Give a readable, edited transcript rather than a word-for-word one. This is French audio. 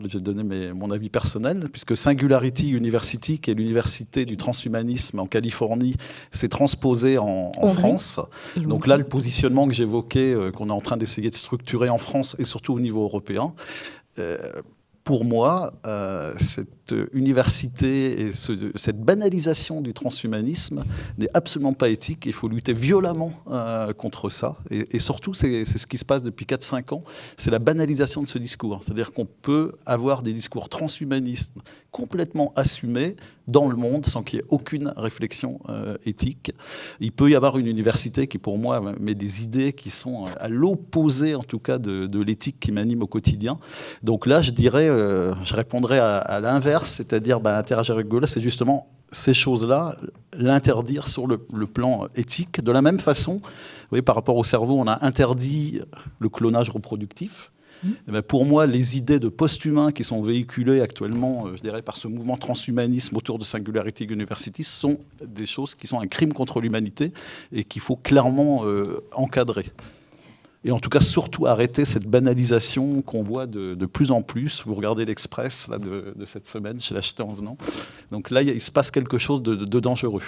J'ai donné mon avis personnel, puisque Singularity University, qui est l'université du transhumanisme en Californie, s'est transposée en France. Donc là, le positionnement que j'évoquais, qu'on est en train d'essayer de structurer en France et surtout au niveau européen, pour moi, cette université et cette banalisation du transhumanisme n'est absolument pas éthique. Il faut lutter violemment contre ça. Et surtout, c'est ce qui se passe depuis 4-5 ans, c'est la banalisation de ce discours. C'est-à-dire qu'on peut avoir des discours transhumanistes complètement assumés dans le monde sans qu'il y ait aucune réflexion éthique. Il peut y avoir une université qui, pour moi, met des idées qui sont à l'opposé, en tout cas, de l'éthique qui m'anime au quotidien. Donc là, je dirais, je répondrais à l'inverse, c'est-à-dire interagir avec Gola, c'est justement ces choses-là, l'interdire sur le plan éthique. De la même façon, vous voyez, par rapport au cerveau, on a interdit le clonage reproductif. Et bien pour moi, les idées de post-humains qui sont véhiculées actuellement, je dirais, par ce mouvement transhumanisme autour de Singularity University sont des choses qui sont un crime contre l'humanité et qu'il faut clairement encadrer. Et en tout cas, surtout arrêter cette banalisation qu'on voit de plus en plus. Vous regardez l'Express de cette semaine, je l'ai acheté en venant. Donc là, il se passe quelque chose de dangereux.